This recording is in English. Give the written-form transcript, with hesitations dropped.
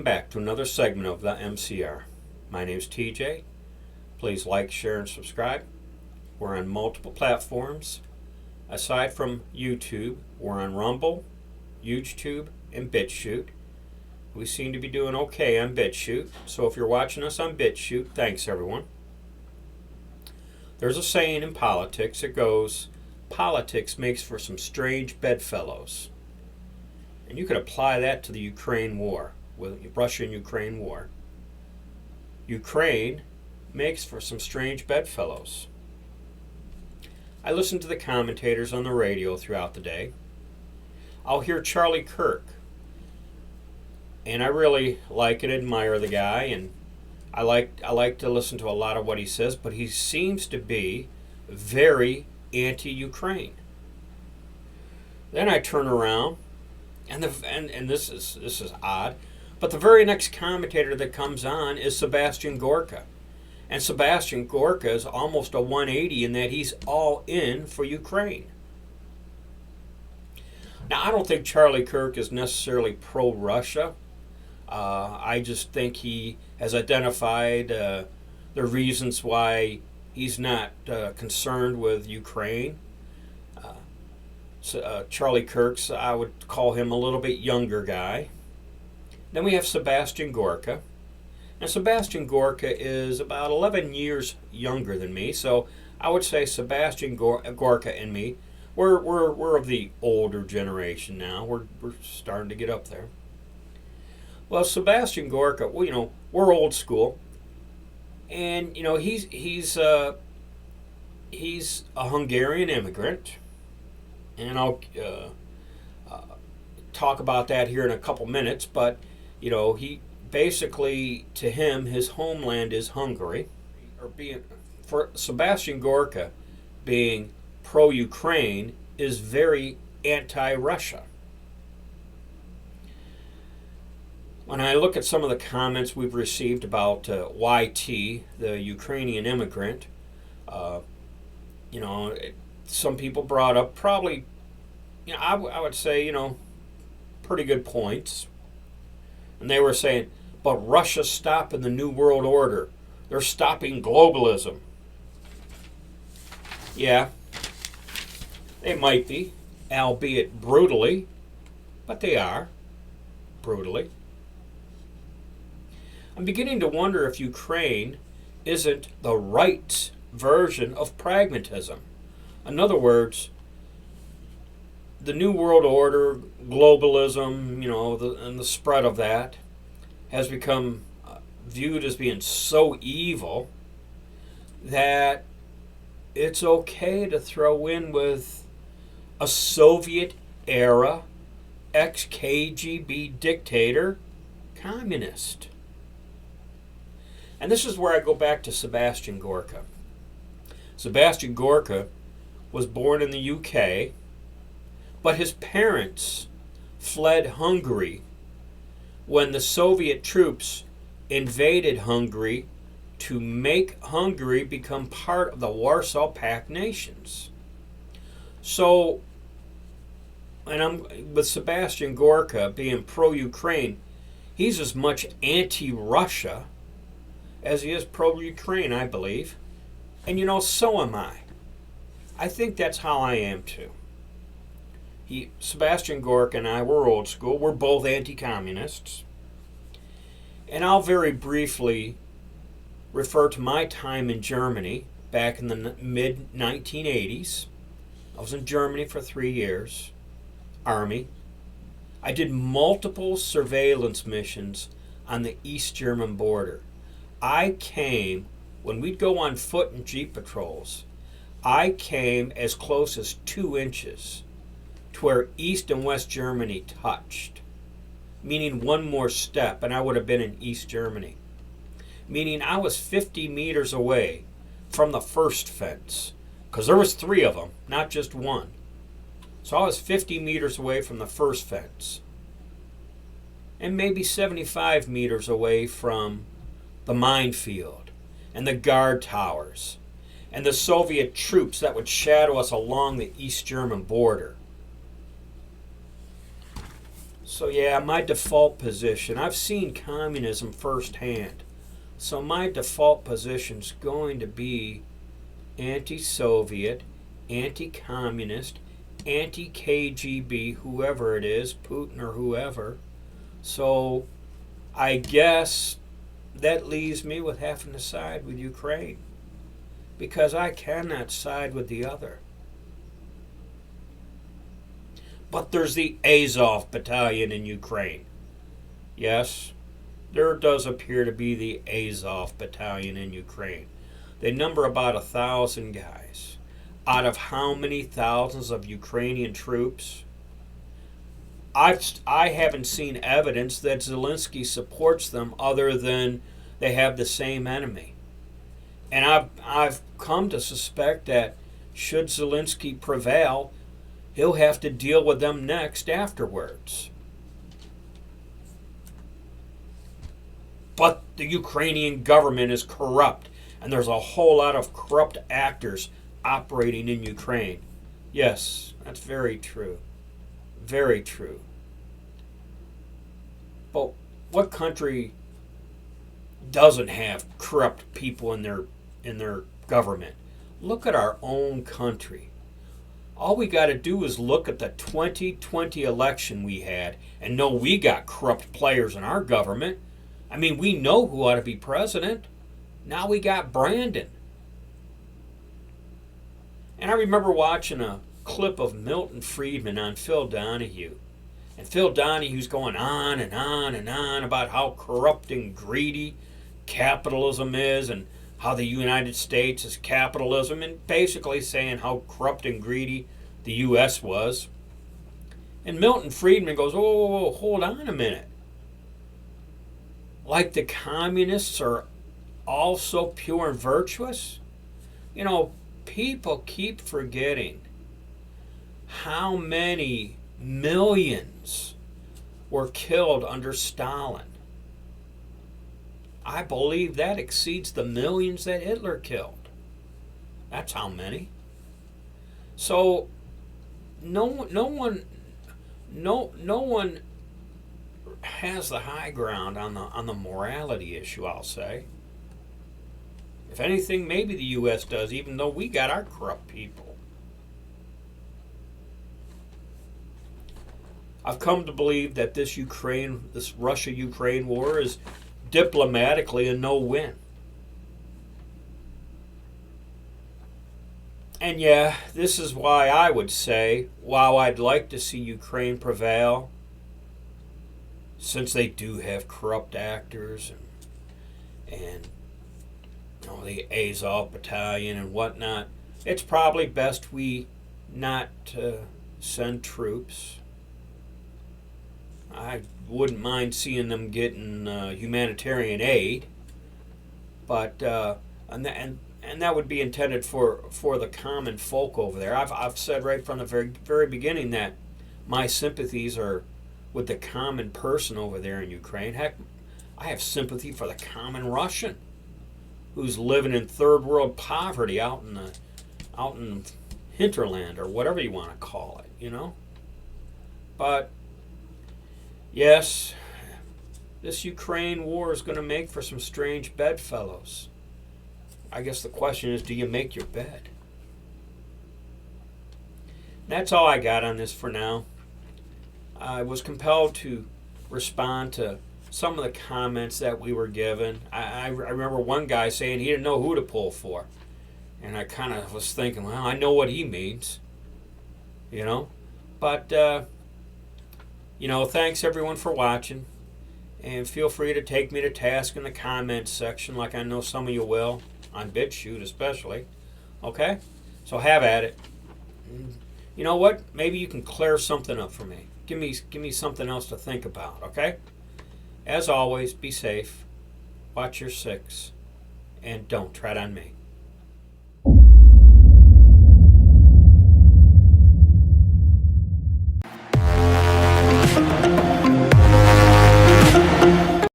Welcome back to another segment of the MCR. My name is TJ. Please like, share, and subscribe. We're on multiple platforms. Aside from YouTube, we're on Rumble, YouTube, and BitChute. We seem to be doing okay on BitChute, so if you're watching us on BitChute, thanks everyone. There's a saying in politics that goes, politics makes for some strange bedfellows. And you could apply that to the Ukraine war, with Russia and Ukraine war. Ukraine makes for some strange bedfellows. I listen to the commentators on the radio throughout the day. I'll hear Charlie Kirk, and I really like and admire the guy, and I like to listen to a lot of what he says, but he seems to be very anti-Ukraine. Then I turn around, and this is odd, but the very next commentator that comes on is Sebastian Gorka. And Sebastian Gorka is almost a 180 in that he's all in for Ukraine. Now, I don't think Charlie Kirk is necessarily pro-Russia. I just think he has identified the reasons why he's not concerned with Ukraine. Charlie Kirk's, I would call him a little bit younger guy. Then we have Sebastian Gorka. Now, Sebastian Gorka is about 11 years younger than me, so I would say Sebastian Gorka and me, we're of the older generation now. We're starting to get up there. Well, Sebastian Gorka, well, we're old school, and he's a Hungarian immigrant, and I'll talk about that here in a couple minutes. But he basically, to him, his homeland is Hungary. For Sebastian Gorka, being pro-Ukraine is very anti-Russia. When I look at some of the comments we've received about YT, the Ukrainian immigrant, some people brought up probably, I would say, pretty good points. And they were saying, but Russia's stopping the New World Order. They're stopping globalism. Yeah, they might be, albeit brutally, but they are, brutally. I'm beginning to wonder if Ukraine isn't the right version of pragmatism. In other words, the New World Order, globalism, and the spread of that has become viewed as being so evil that it's okay to throw in with a Soviet-era ex-KGB dictator communist. And this is where I go back to Sebastian Gorka. Sebastian Gorka was born in the UK, but his parents fled Hungary when the Soviet troops invaded Hungary to make Hungary become part of the Warsaw Pact nations. So, and I'm with Sebastian Gorka being pro-Ukraine, he's as much anti-Russia as he is pro-Ukraine, I believe. And so am I. I think that's how I am too. Sebastian Gorka and I, we're old school. We're both anti-communists. And I'll very briefly refer to my time in Germany back in the mid-1980s. I was in Germany for 3 years, Army. I did multiple surveillance missions on the East German border. When we'd go on foot and Jeep patrols, I came as close as 2 inches to where East and West Germany touched, meaning one more step and I would have been in East Germany, meaning I was 50 meters away from the first fence, because there was 3 of them, not just one. So I was 50 meters away from the first fence, and maybe 75 meters away from the minefield and the guard towers and the Soviet troops that would shadow us along the East German border. So yeah, my default position, I've seen communism firsthand. So my default position's going to be anti-Soviet, anti-communist, anti-KGB, whoever it is, Putin or whoever. So I guess that leaves me with having to side with Ukraine, because I cannot side with the other. But there's the Azov battalion in Ukraine. Yes, there does appear to be the Azov battalion in Ukraine. They number about 1,000 guys. Out of how many thousands of Ukrainian troops? I haven't seen evidence that Zelensky supports them other than they have the same enemy. And I've come to suspect that should Zelensky prevail, he'll have to deal with them next afterwards. But the Ukrainian government is corrupt, and there's a whole lot of corrupt actors operating in Ukraine. Yes, that's very true. Very true. But what country doesn't have corrupt people in their government? Look at our own country. All we got to do is look at the 2020 election we had and know we got corrupt players in our government. I mean, we know who ought to be president. Now we got Brandon. And I remember watching a clip of Milton Friedman on Phil Donahue. And Phil Donahue's going on and on and on about how corrupt and greedy capitalism is, and how the United States is capitalism, and basically saying how corrupt and greedy the U.S. was. And Milton Friedman goes, oh, hold on a minute. Like the communists are also pure and virtuous? You know, people keep forgetting how many millions were killed under Stalin. I believe that exceeds the millions that Hitler killed. That's how many. So no one has the high ground on the morality issue, I'll say. If anything, maybe the U.S. does, even though we got our corrupt people. I've come to believe that this Russia-Ukraine war is diplomatically a no-win. And yeah, this is why I would say, while I'd like to see Ukraine prevail, since they do have corrupt actors and you know, the Azov battalion and whatnot, it's probably best we not send troops. I wouldn't mind seeing them getting humanitarian aid, but and that would be intended for the common folk over there. I've said right from the very beginning that my sympathies are with the common person over there in Ukraine. Heck, I have sympathy for the common Russian who's living in third world poverty out in hinterland, or whatever you want to call it, you know. But yes, this Ukraine war is going to make for some strange bedfellows. I guess the question is, do you make your bed? That's all I got on this for now. I was compelled to respond to some of the comments that we were given. I remember one guy saying he didn't know who to pull for. And I kind of was thinking, well, I know what he means. You know? But, you know, thanks everyone for watching. And feel free to take me to task in the comments section, like I know some of you will, on BitChute especially. Okay? So have at it. You know what? Maybe you can clear something up for me. Give me something else to think about, okay? As always, be safe, watch your six, and don't tread on me.